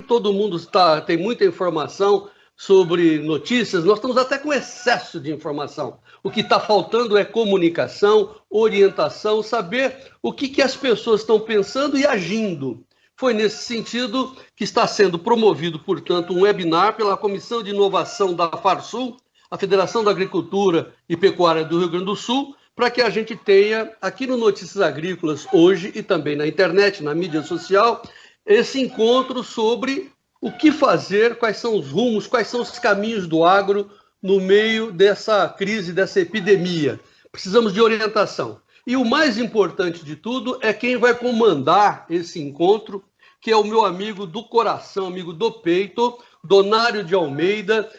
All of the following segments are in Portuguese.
todo mundo tem muita informação sobre notícias, nós estamos até com excesso de informação. O que está faltando é comunicação, orientação, saber o que as pessoas estão pensando e agindo. Foi nesse sentido que está sendo promovido, portanto, um webinar pela Comissão de Inovação da Farsul, a Federação da Agricultura e Pecuária do Rio Grande do Sul, para que a gente tenha aqui no Notícias Agrícolas hoje e também na internet, na mídia social, esse encontro sobre o que fazer, quais são os rumos, quais são os caminhos do agro no meio dessa crise, dessa epidemia. Precisamos de orientação. E o mais importante de tudo é quem vai comandar esse encontro, que é o meu amigo do coração, amigo do peito, Donário de Almeida,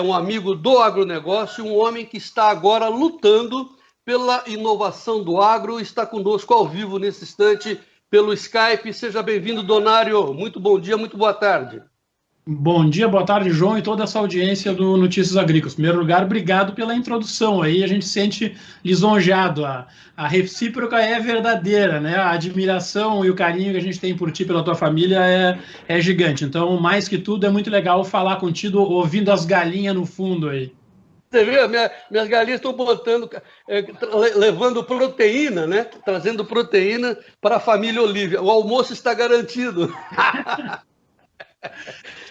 um amigo do agronegócio, um homem que está agora lutando pela inovação do agro, está conosco ao vivo nesse instante pelo Skype. Seja bem-vindo, Donário. Muito bom dia, muito boa tarde. Bom dia, boa tarde, João, e toda essa audiência do Notícias Agrícolas. Em primeiro lugar, obrigado pela introdução. Aí a gente se sente lisonjeado. A recíproca é verdadeira, né? A admiração e o carinho que a gente tem por ti, pela tua família, é gigante. Então, mais que tudo, é muito legal falar contigo, ouvindo as galinhas no fundo aí. Você vê, minhas galinhas estão levando proteína, né? Trazendo proteína para a família Olívia. O almoço está garantido.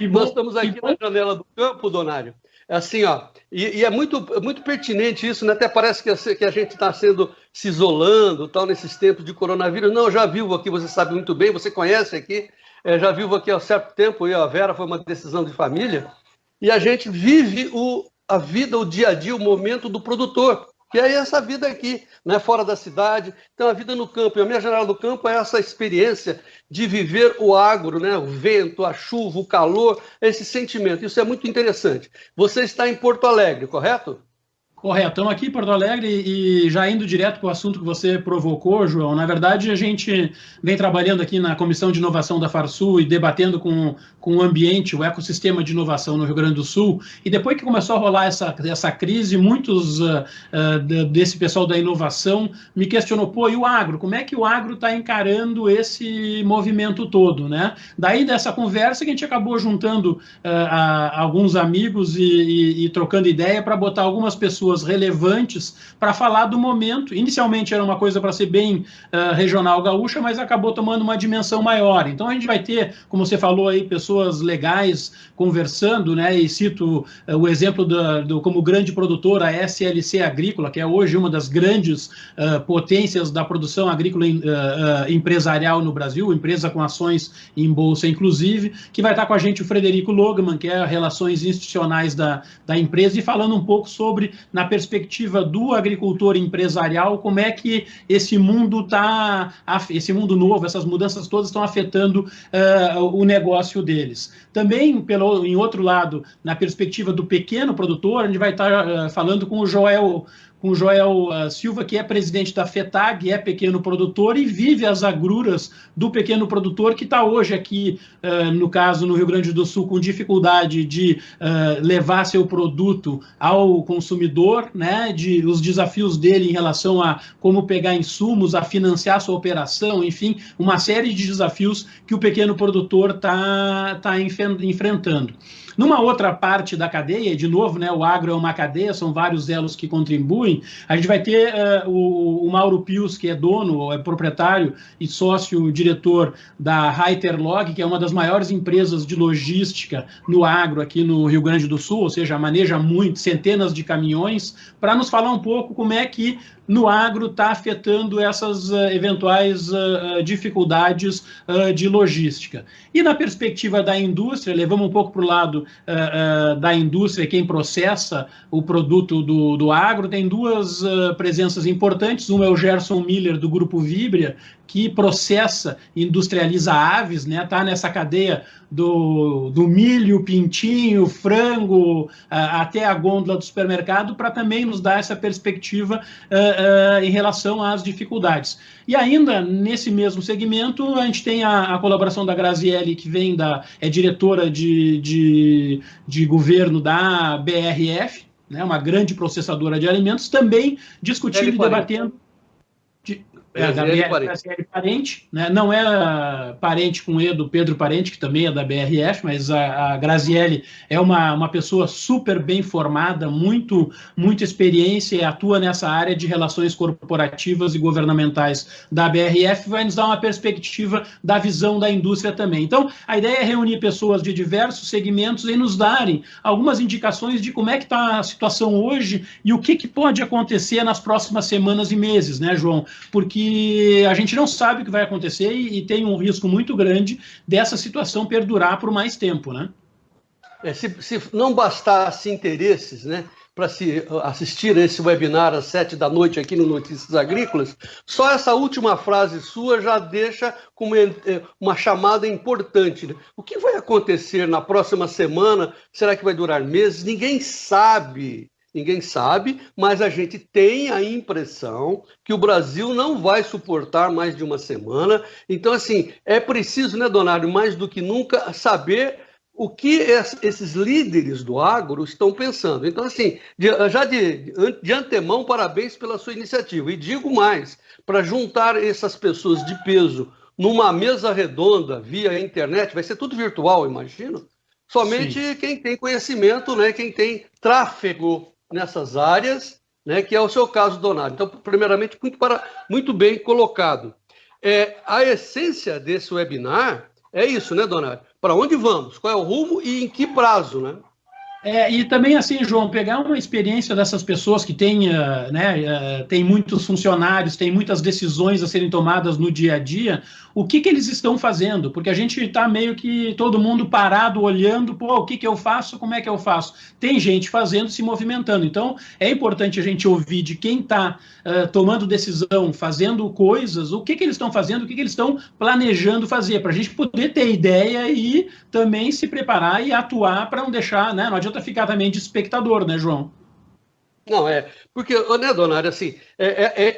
Nós estamos aqui na janela do campo, Donário. É assim, ó, e é muito pertinente isso, né? Até parece que a gente está se isolando, tal, nesses tempos de coronavírus. Não, eu já vivo aqui, você sabe muito bem, você conhece aqui, já vivo aqui há certo tempo, e a Vera foi uma decisão de família, e a gente vive a vida, o dia a dia, o momento do produtor, que é essa vida aqui, né, fora da cidade. Então, a vida no campo. E a minha janela do campo é essa experiência de viver o agro, né, o vento, a chuva, o calor, esse sentimento. Isso é muito interessante. Você está em Porto Alegre, correto? Correto, estamos aqui em Porto Alegre e já indo direto para o assunto que você provocou, João. Na verdade, a gente vem trabalhando aqui na Comissão de Inovação da Farsul e debatendo com o ambiente, o ecossistema de inovação no Rio Grande do Sul. E depois que começou a rolar essa crise, muitos desse pessoal da inovação me questionou, pô, e o agro? Como é que o agro está encarando esse movimento todo, né? Daí dessa conversa que a gente acabou juntando alguns amigos e trocando ideia para botar algumas pessoas relevantes para falar do momento. Inicialmente era uma coisa para ser bem regional gaúcha, mas acabou tomando uma dimensão maior. Então a gente vai ter, como você falou aí, pessoas legais conversando, né? E cito o exemplo como grande produtora, a SLC Agrícola, que é hoje uma das grandes potências da produção agrícola empresarial no Brasil, empresa com ações em bolsa inclusive, que vai estar com a gente o Frederico Logman, que é Relações Institucionais da empresa, e falando um pouco sobre, na perspectiva do agricultor empresarial, como é que esse mundo novo, essas mudanças todas estão afetando o negócio deles. Também, em outro lado, na perspectiva do pequeno produtor, a gente vai estar falando com o Joel Silva, que é presidente da FETAG, é pequeno produtor e vive as agruras do pequeno produtor, que está hoje aqui, no caso, no Rio Grande do Sul, com dificuldade de levar seu produto ao consumidor, né, os desafios dele em relação a como pegar insumos, a financiar sua operação, enfim, uma série de desafios que o pequeno produtor está enfrentando. Numa outra parte da cadeia, de novo, né, o agro é uma cadeia, são vários elos que contribuem, a gente vai ter o Mauro Pius, que é dono, é proprietário e sócio-diretor da Reiterlog, que é uma das maiores empresas de logística no agro aqui no Rio Grande do Sul, ou seja, maneja centenas de caminhões, para nos falar um pouco como é que no agro está afetando essas eventuais dificuldades de logística. E na perspectiva da indústria, levamos um pouco para o lado da indústria, quem processa o produto do agro, tem duas presenças importantes. Um é o Gerson Miller, do Grupo Vibria, que processa, industrializa aves, né? Está nessa cadeia do milho, pintinho, frango, até a gôndola do supermercado, para também nos dar essa perspectiva em relação às dificuldades. E ainda, nesse mesmo segmento, a gente tem a colaboração da Graziele, que é diretora de governo da BRF, né? Uma grande processadora de alimentos, também discutindo e debatendo... Graziele Parente, né? Não é parente com E do Pedro Parente, que também é da BRF, mas a Graziele é uma pessoa super bem formada, muita experiência e atua nessa área de relações corporativas e governamentais da BRF, vai nos dar uma perspectiva da visão da indústria também. Então, a ideia é reunir pessoas de diversos segmentos e nos darem algumas indicações de como é que está a situação hoje e o que pode acontecer nas próximas semanas e meses, né, João? Porque a gente não sabe o que vai acontecer e tem um risco muito grande dessa situação perdurar por mais tempo, né? Se não bastasse interesses, né, para se assistir a esse webinar às 7 da noite aqui no Notícias Agrícolas, só essa última frase sua já deixa como uma chamada importante, né? O que vai acontecer na próxima semana? Será que vai durar meses? Ninguém sabe. Ninguém sabe, mas a gente tem a impressão que o Brasil não vai suportar mais de uma semana. Então, assim, é preciso, né, Donário, mais do que nunca, saber o que esses líderes do agro estão pensando. Então, assim, já de antemão, parabéns pela sua iniciativa. E digo mais, para juntar essas pessoas de peso numa mesa redonda via internet, vai ser tudo virtual, imagino, somente Sim. Quem tem conhecimento, né, quem tem tráfego nessas áreas, né, que é o seu caso, Donário. Então, primeiramente, muito bem colocado. A essência desse webinar é isso, né, Donário? Para onde vamos? Qual é o rumo e em que prazo, né? E também, assim, João, pegar uma experiência dessas pessoas que têm, tem muitos funcionários, tem muitas decisões a serem tomadas no dia a dia, o que eles estão fazendo? Porque a gente está meio que todo mundo parado, olhando, o que eu faço, como é que eu faço? Tem gente fazendo, se movimentando. Então, é importante a gente ouvir de quem está tomando decisão, fazendo coisas, o que eles estão fazendo, o que eles estão planejando fazer, para a gente poder ter ideia e também se preparar e atuar para não deixar, né? Não adianta ficar também de espectador, né, João? Não, porque, né, Donário, assim,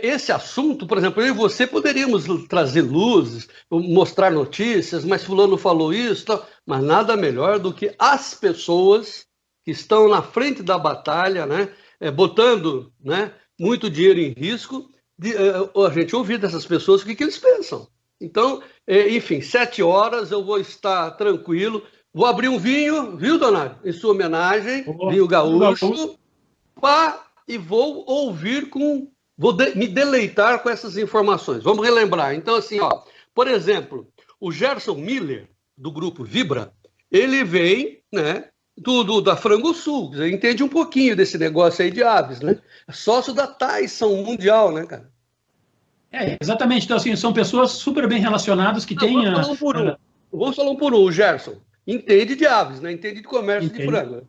esse assunto, por exemplo, eu e você poderíamos trazer luzes, mostrar notícias, mas fulano falou isso, mas nada melhor do que as pessoas que estão na frente da batalha, né, botando, né, muito dinheiro em risco, a gente ouvir dessas pessoas o que eles pensam. Então, enfim, 7 horas eu vou estar tranquilo. Vou abrir um vinho, viu, Donário? Em sua homenagem, vinho gaúcho, e vou ouvir vou me deleitar com essas informações. Vamos relembrar. Então, assim, por exemplo, o Gerson Miller, do grupo Vibra, ele vem, né, da Frango Sul, entende um pouquinho desse negócio aí de aves, né? É sócio da Tyson Mundial, né, cara? Exatamente. Então, assim, são pessoas super bem relacionadas que têm... Vamos falar um por um. O Gerson entende de aves, né? Entende de comércio de frango.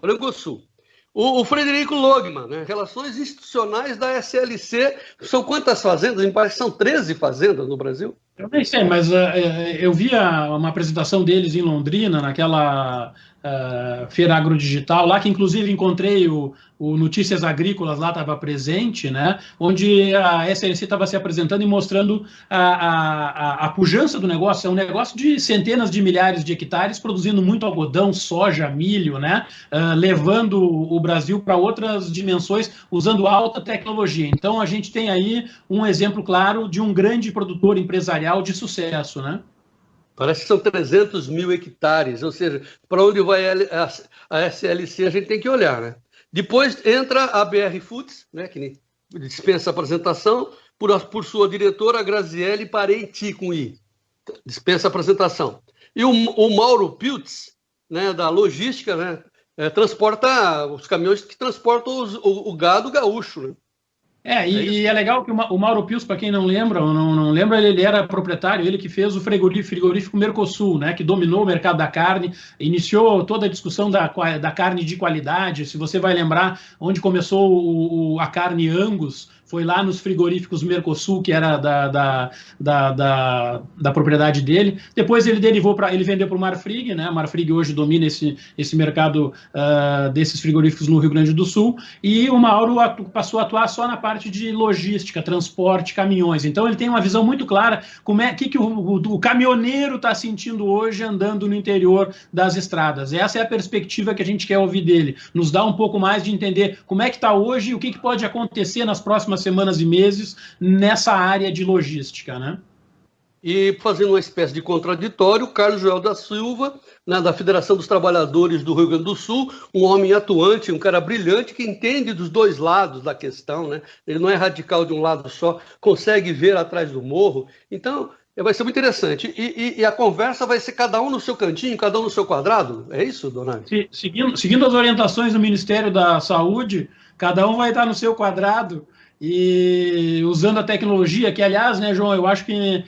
Frango Sul. O Frederico Logman, né? Relações institucionais da SLC. São quantas fazendas? Me parece que são 13 fazendas no Brasil. Eu nem sei, mas eu vi uma apresentação deles em Londrina, naquela feira agrodigital, lá que inclusive encontrei o Notícias Agrícolas, lá estava presente, né, onde a SLC estava se apresentando e mostrando a pujança do negócio. É um negócio de centenas de milhares de hectares, produzindo muito algodão, soja, milho, né, levando o Brasil para outras dimensões, usando alta tecnologia. Então, a gente tem aí um exemplo claro de um grande produtor empresarial de sucesso, né? Parece que são 300 mil hectares, ou seja, para onde vai a SLC a gente tem que olhar, né? Depois entra a BR Foods, né, que dispensa a apresentação, por sua diretora Graziele Parenti, com I, dispensa a apresentação. E o Mauro Piltz, né, da logística, né, transporta os caminhões que transportam o gado gaúcho, né? E é legal que o Mauro Pius, para quem não lembra, não lembra, ele era proprietário, ele que fez o frigorífico Mercosul, né, que dominou o mercado da carne, iniciou toda a discussão da carne de qualidade. Se você vai lembrar onde começou a carne Angus, foi lá nos frigoríficos Mercosul, que era da propriedade dele. Depois ele vendeu para o Marfrig, né? A Marfrig hoje domina esse mercado desses frigoríficos no Rio Grande do Sul, e o Mauro passou a atuar só na parte de logística, transporte, caminhões. Então ele tem uma visão muito clara que o caminhoneiro está sentindo hoje andando no interior das estradas. Essa é a perspectiva que a gente quer ouvir dele. Nos dá um pouco mais de entender como é que está hoje e o que pode acontecer nas próximas próximas semanas e meses nessa área de logística, né? E fazendo uma espécie de contraditório, Carlos Joel da Silva, né, da Federação dos Trabalhadores do Rio Grande do Sul, um homem atuante, um cara brilhante que entende dos dois lados da questão, né? Ele não é radical de um lado só, consegue ver atrás do morro. Então, vai ser muito interessante. E a conversa vai ser cada um no seu cantinho, cada um no seu quadrado? É isso, Donário? Seguindo as orientações do Ministério da Saúde, cada um vai estar no seu quadrado e usando a tecnologia, que, aliás, né, João, eu acho que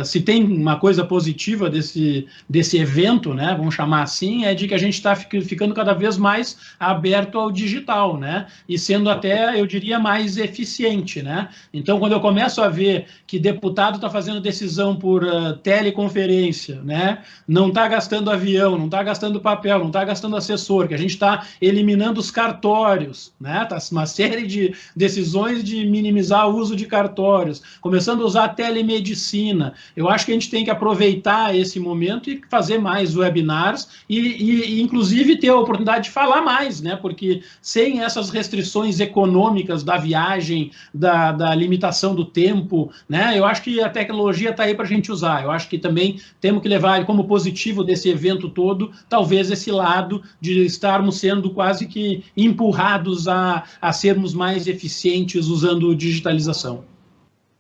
se tem uma coisa positiva desse evento, né, vamos chamar assim, é de que a gente está ficando cada vez mais aberto ao digital, né, e sendo até, eu diria, mais eficiente, né. Então, quando eu começo a ver que deputado está fazendo decisão por teleconferência, né, não está gastando avião, não está gastando papel, não está gastando assessor, que a gente está eliminando os cartórios, né, tá uma série de decisões de minimizar o uso de cartórios, começando a usar a telemedicina. Eu acho que a gente tem que aproveitar esse momento e fazer mais webinars e inclusive, ter a oportunidade de falar mais, né? Porque sem essas restrições econômicas da viagem, da limitação do tempo, né? Eu acho que a tecnologia está aí para a gente usar. Eu acho que também temos que levar como positivo desse evento todo, talvez esse lado de estarmos sendo quase que empurrados a sermos mais eficientes usando digitalização.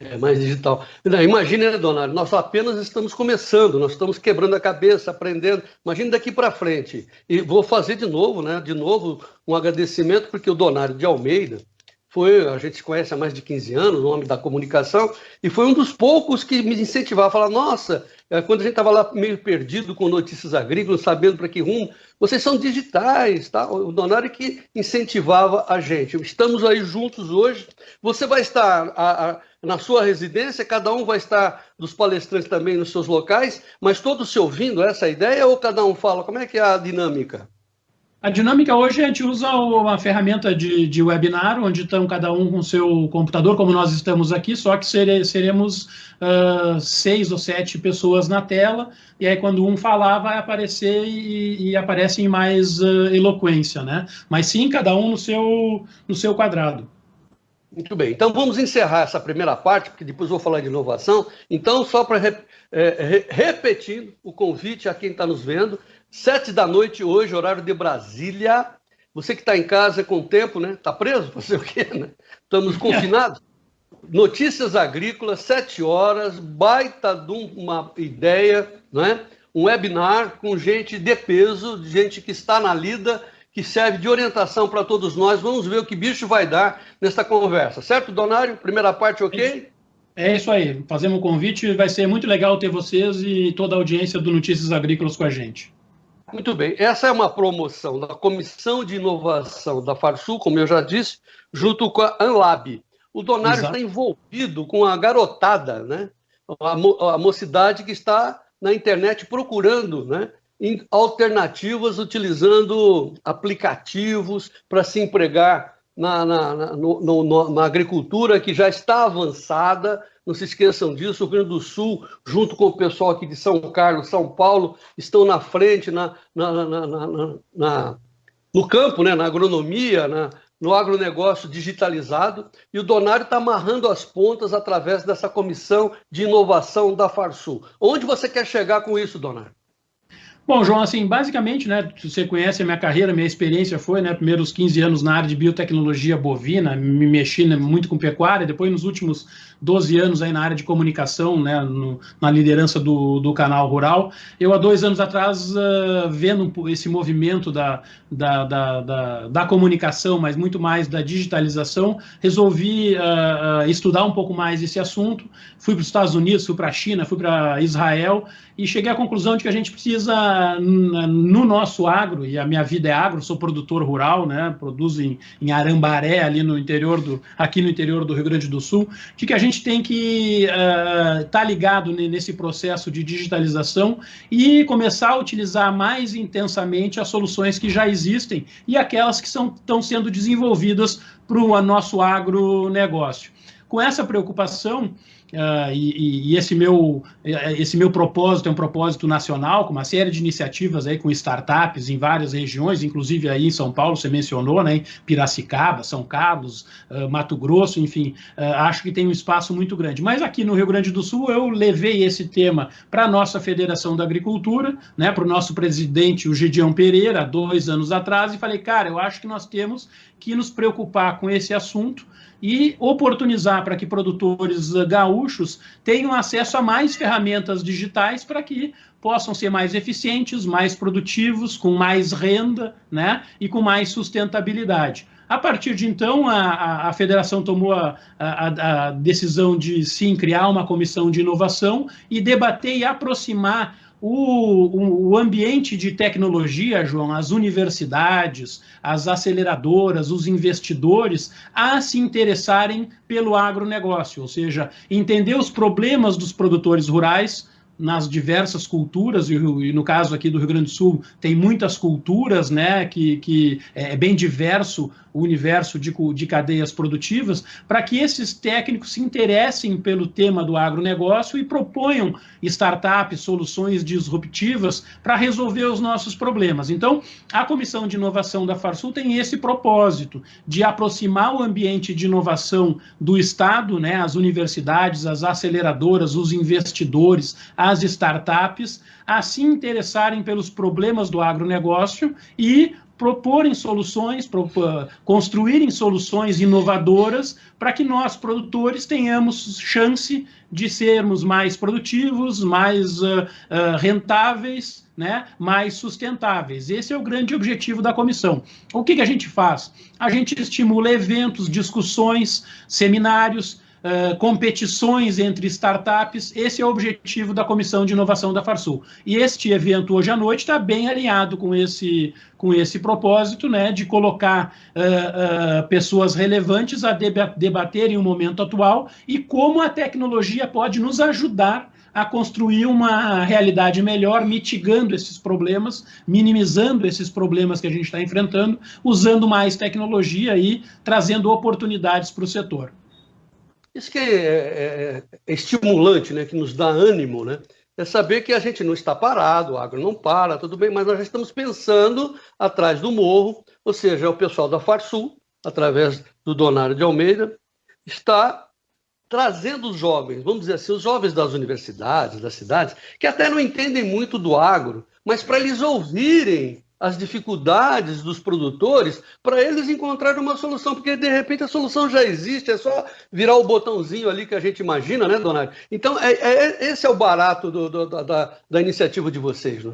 É mais digital. Imagina, né, Donário, nós apenas estamos começando, nós estamos quebrando a cabeça, aprendendo. Imagina daqui para frente. E vou fazer de novo, né? De novo, um agradecimento, porque o Donário de Almeida a gente se conhece há mais de 15 anos, um homem da comunicação, e foi um dos poucos que me incentivava a falar, nossa, quando a gente estava lá meio perdido com notícias agrícolas, sabendo para que rumo, vocês são digitais, tá? O Donário que incentivava a gente. Estamos aí juntos hoje. Você vai estar na sua residência, cada um vai estar dos palestrantes também nos seus locais, mas todos se ouvindo, essa é a ideia, ou cada um fala? Como é que é a dinâmica? A dinâmica hoje, a gente usa uma ferramenta de webinar, onde estão cada um com o seu computador, como nós estamos aqui, só que seremos 6 ou 7 pessoas na tela, e aí quando um falar vai aparecer e aparece em mais eloquência, né? Mas sim, cada um no seu quadrado. Muito bem, então vamos encerrar essa primeira parte, porque depois vou falar de inovação. Então, só para repetindo o convite a quem está nos vendo, 7 da noite hoje, horário de Brasília. Você que está em casa com tempo, né? Está preso? Fazer o quê, né? Estamos confinados. Notícias Agrícolas, 7 horas, baita de uma ideia, né? Um webinar com gente de peso, gente que está na lida, que serve de orientação para todos nós. Vamos ver o que bicho vai dar nessa conversa. Certo, Donário? Primeira parte, ok? É isso aí. Fazemos um convite. Vai ser muito legal ter vocês e toda a audiência do Notícias Agrícolas com a gente. Muito bem. Essa é uma promoção da Comissão de Inovação da Farsul, como eu já disse, junto com a Anlab. O Donário está envolvido com a garotada, né? A mocidade que está na internet procurando, né? Alternativas, utilizando aplicativos para se empregar na agricultura que já está avançada. Não se esqueçam disso, o Rio Grande do Sul, junto com o pessoal aqui de São Carlos, São Paulo, estão na frente no campo, né? Na agronomia, no agronegócio digitalizado, e o Donário está amarrando as pontas através dessa comissão de inovação da Farsul. Onde você quer chegar com isso, Donário? Bom, João, assim, basicamente, né, você conhece a minha carreira, minha experiência foi, né, primeiros 15 anos na área de biotecnologia bovina, me mexi, né, muito com pecuária, depois nos últimos 12 anos aí na área de comunicação, né, na liderança do canal rural. Eu, há 2 anos atrás, vendo esse movimento da comunicação, mas muito mais da digitalização, resolvi estudar um pouco mais esse assunto, fui para os Estados Unidos, fui para a China, fui para Israel, e cheguei à conclusão de que a gente precisa, no nosso agro, e a minha vida é agro, sou produtor rural, né, produzo em Arambaré, aqui no interior do Rio Grande do Sul, de que a gente tem que estar ligado nesse processo de digitalização e começar a utilizar mais intensamente as soluções que já existem e aquelas que estão sendo desenvolvidas para o nosso agronegócio. Com essa preocupação, e esse meu propósito é um propósito nacional, com uma série de iniciativas aí com startups em várias regiões, inclusive aí em São Paulo, você mencionou, né, em Piracicaba, São Carlos, Mato Grosso, enfim, acho que tem um espaço muito grande. Mas aqui no Rio Grande do Sul eu levei esse tema para a nossa Federação da Agricultura, né, para o nosso presidente, o Gedeão Pereira, há 2 anos atrás, e falei, cara, eu acho que nós temos que nos preocupar com esse assunto e oportunizar para que produtores gaúchos tenham acesso a mais ferramentas digitais para que possam ser mais eficientes, mais produtivos, com mais renda, né, e com mais sustentabilidade. A partir de então, a federação tomou a decisão de, sim, criar uma comissão de inovação e debater e aproximar o ambiente de tecnologia, João, as universidades, as aceleradoras, os investidores, a se interessarem pelo agronegócio, ou seja, entender os problemas dos produtores rurais nas diversas culturas, e no caso aqui do Rio Grande do Sul tem muitas culturas, né, que é bem diverso o universo de cadeias produtivas, para que esses técnicos se interessem pelo tema do agronegócio e proponham startups, soluções disruptivas para resolver os nossos problemas. Então, a Comissão de Inovação da Farsul tem esse propósito de aproximar o ambiente de inovação do Estado, né, as universidades, as aceleradoras, os investidores, as startups, a se interessarem pelos problemas do agronegócio e proporem soluções, construírem soluções inovadoras para que nós, produtores, tenhamos chance de sermos mais produtivos, mais rentáveis, né, mais sustentáveis. Esse é o grande objetivo da comissão. O que a gente faz? A gente estimula eventos, discussões, seminários, competições entre startups. Esse é o objetivo da Comissão de Inovação da Farsul. E este evento hoje à noite está bem alinhado com esse propósito, né, de colocar pessoas relevantes a debaterem o momento atual e como a tecnologia pode nos ajudar a construir uma realidade melhor, mitigando esses problemas, minimizando esses problemas que a gente está enfrentando, usando mais tecnologia e trazendo oportunidades para o setor. Isso que é estimulante, né, que nos dá ânimo, né, é saber que a gente não está parado, o agro não para, tudo bem, mas nós já estamos pensando atrás do morro, ou seja, o pessoal da Farsul, através do Donário de Almeida, está trazendo os jovens, vamos dizer assim, os jovens das universidades, das cidades, que até não entendem muito do agro, mas para eles ouvirem as dificuldades dos produtores, para eles encontrarem uma solução, porque de repente a solução já existe, é só virar o botãozinho ali que a gente imagina, né, Donário? Então, esse é o barato da iniciativa de vocês, né?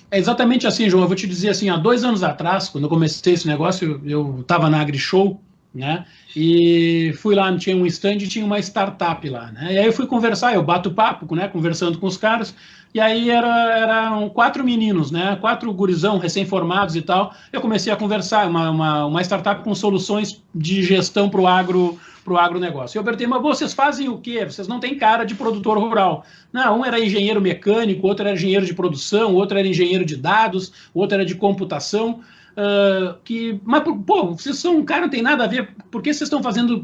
É exatamente assim, João. Eu vou te dizer assim, há 2 anos atrás, quando eu comecei esse negócio, eu estava na AgriShow, né? E fui lá, tinha um stand e tinha uma startup lá, né? E aí eu fui conversar, eu bato papo, né? Conversando com os caras. E aí eram 4 meninos, né? 4 gurizão recém-formados e tal. Eu comecei a conversar, uma startup com soluções de gestão para o agronegócio. Eu perguntei, mas vocês fazem o quê? Vocês não têm cara de produtor rural. Não, um era engenheiro mecânico, outro era engenheiro de produção, outro era engenheiro de dados, outro era de computação. Mas, pô, vocês são um cara, não tem nada a ver, por que vocês estão fazendo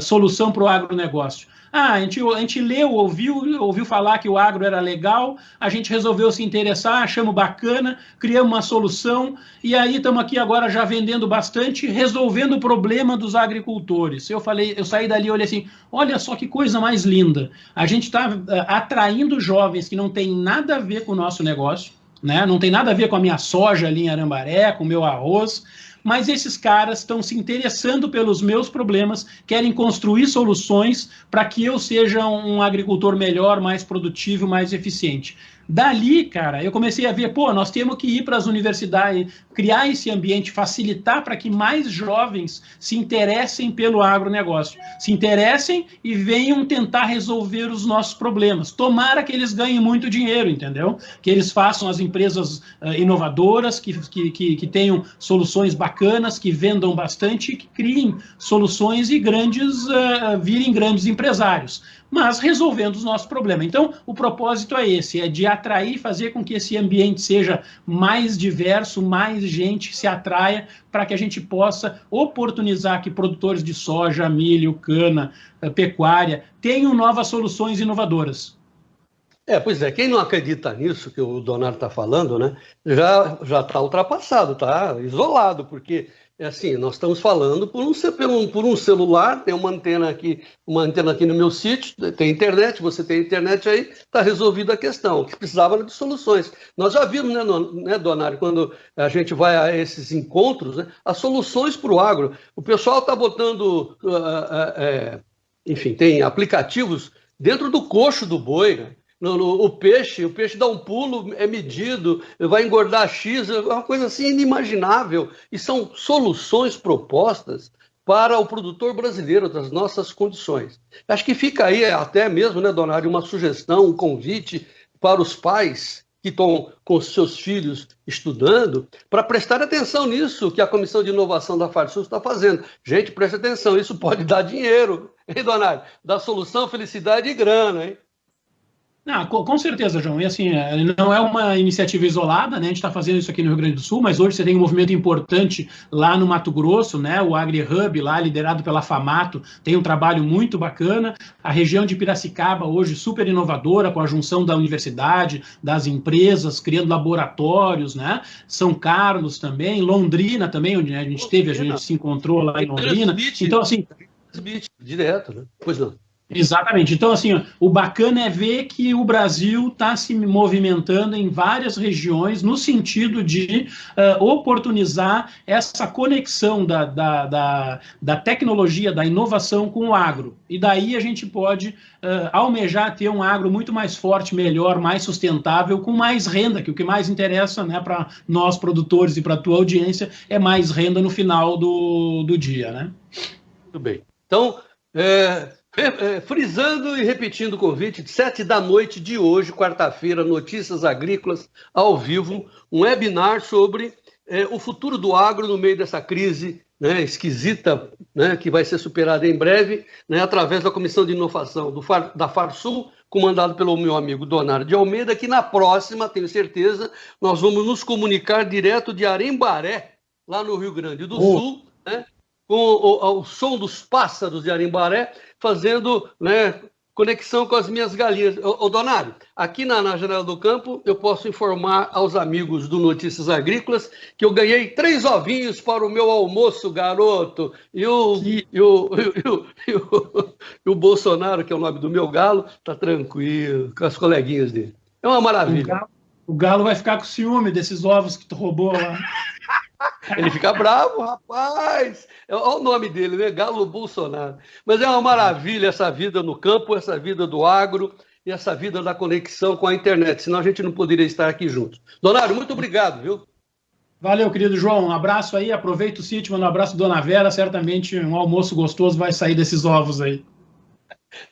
solução para o agronegócio? A gente leu, ouviu falar que o agro era legal, a gente resolveu se interessar, achamos bacana, criamos uma solução, e aí estamos aqui agora já vendendo bastante, resolvendo o problema dos agricultores. Eu saí dali e olhei assim, olha só que coisa mais linda, a gente está atraindo jovens que não tem nada a ver com o nosso negócio, né? Não tem nada a ver com a minha soja ali em Arambaré, com o meu arroz, mas esses caras estão se interessando pelos meus problemas, querem construir soluções para que eu seja um agricultor melhor, mais produtivo, mais eficiente. Dali, cara, eu comecei a ver, pô, nós temos que ir para as universidades, criar esse ambiente, facilitar para que mais jovens se interessem pelo agronegócio, se interessem e venham tentar resolver os nossos problemas. Tomara que eles ganhem muito dinheiro, entendeu? Que eles façam as empresas inovadoras, que tenham soluções bacanas, bacanas, que vendam bastante e que criem soluções e virem grandes empresários, mas resolvendo os nossos problemas. Então, o propósito é esse, é de atrair, fazer com que esse ambiente seja mais diverso, mais gente se atraia, para que a gente possa oportunizar que produtores de soja, milho, cana, pecuária, tenham novas soluções inovadoras. Pois é, quem não acredita nisso que o Donário está falando, né, já está ultrapassado, está isolado, porque assim, nós estamos falando por um celular, tem uma antena aqui no meu sítio, tem internet, você tem internet aí, está resolvida a questão, o que precisava de soluções. Nós já vimos, né, Donário, quando a gente vai a esses encontros, né, as soluções para o agro. O pessoal está botando, enfim, tem aplicativos dentro do coxo do boi, né? O peixe dá um pulo, é medido, vai engordar X, é uma coisa assim inimaginável. E são soluções propostas para o produtor brasileiro, das nossas condições. Acho que fica aí até mesmo, né, Donário, uma sugestão, um convite para os pais que estão com seus filhos estudando, para prestar atenção nisso que a Comissão de Inovação da Farsul está fazendo. Gente, preste atenção, isso pode dar dinheiro, hein, Donário? Dá solução, felicidade e grana, hein? Não, com certeza, João. E assim, não é uma iniciativa isolada, né? A gente está fazendo isso aqui no Rio Grande do Sul, mas hoje você tem um movimento importante lá no Mato Grosso, né? O AgriHub, lá liderado pela FAMATO, tem um trabalho muito bacana. A região de Piracicaba, hoje, super inovadora, com a junção da universidade, das empresas, criando laboratórios, né? São Carlos também, Londrina também, onde a gente se encontrou lá em Londrina. Então, assim... Direto, né? Pois não. Exatamente. Então, assim, o bacana é ver que o Brasil está se movimentando em várias regiões no sentido de oportunizar essa conexão da tecnologia, da inovação com o agro. E daí a gente pode almejar ter um agro muito mais forte, melhor, mais sustentável, com mais renda, que o que mais interessa, né, para nós produtores e para a tua audiência é mais renda no final do dia, né? Muito bem. Então, frisando e repetindo o convite, 19h de hoje, quarta-feira, Notícias Agrícolas, ao vivo, um webinar sobre o futuro do agro no meio dessa crise, né, esquisita, né, que vai ser superada em breve, né, através da Comissão de Inovação da Farsul, comandado pelo meu amigo Donário de Almeida, que na próxima, tenho certeza, nós vamos nos comunicar direto de Arimbaré, lá no Rio Grande do Sul, né, com o som dos pássaros de Arimbaré, fazendo, né, conexão com as minhas galinhas. Donário, aqui na Janela do Campo, eu posso informar aos amigos do Notícias Agrícolas que eu ganhei 3 ovinhos para o meu almoço, garoto. E o Bolsonaro, que é o nome do meu galo, está tranquilo, com as coleguinhas dele. É uma maravilha. O galo vai ficar com ciúme desses ovos que tu roubou lá. Ele fica bravo, rapaz. Olha o nome dele, né? Galo Bolsonaro. Mas é uma maravilha essa vida no campo, essa vida do agro e essa vida da conexão com a internet. Senão a gente não poderia estar aqui juntos. Donário, muito obrigado, viu? Valeu, querido João. Um abraço aí. Aproveita o sítio, manda um abraço, Dona Vera. Certamente um almoço gostoso vai sair desses ovos aí.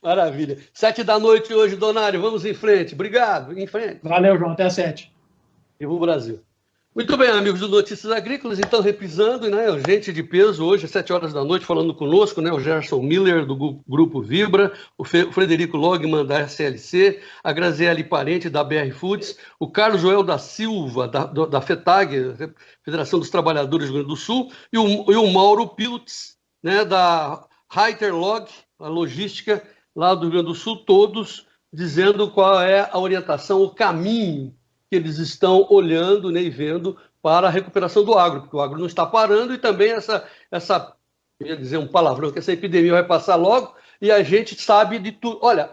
Maravilha. 19h hoje, Donário. Vamos em frente. Obrigado. Em frente. Valeu, João. Até às 7h. Viva o Brasil. Muito bem, amigos do Notícias Agrícolas, então reprisando, né, gente de peso, hoje às 19h, falando conosco, né, o Gerson Miller, do Grupo Vibra, o Frederico Logman, da SLC, a Graziele Parente, da BR Foods, o Carlos Joel da Silva, da FETAG, Federação dos Trabalhadores do Rio Grande do Sul, e o Mauro Piltz, né, da Reiter Log, a logística lá do Rio Grande do Sul, todos dizendo qual é a orientação, o caminho que eles estão olhando, né, e vendo para a recuperação do agro, porque o agro não está parando e também essa eu ia dizer um palavrão, que essa epidemia vai passar logo e a gente sabe de tudo. Olha,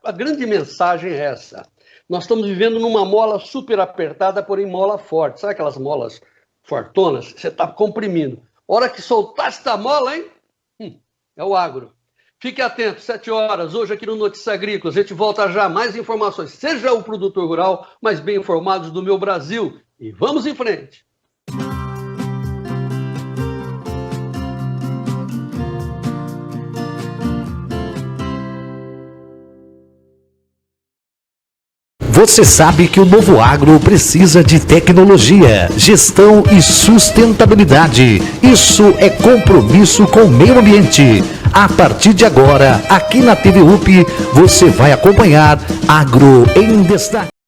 a grande mensagem é essa. Nós estamos vivendo numa mola super apertada, porém mola forte. Sabe aquelas molas fortonas? Você está comprimindo. Hora que soltar essa mola, hein? É o agro. Fique atento, 7h, hoje aqui no Notícias Agrícolas. A gente volta já, mais informações. Seja o produtor rural mais bem informados do meu Brasil. E vamos em frente. Você sabe que o novo agro precisa de tecnologia, gestão e sustentabilidade. Isso é compromisso com o meio ambiente. A partir de agora, aqui na TV UP, você vai acompanhar Agro em Destaque.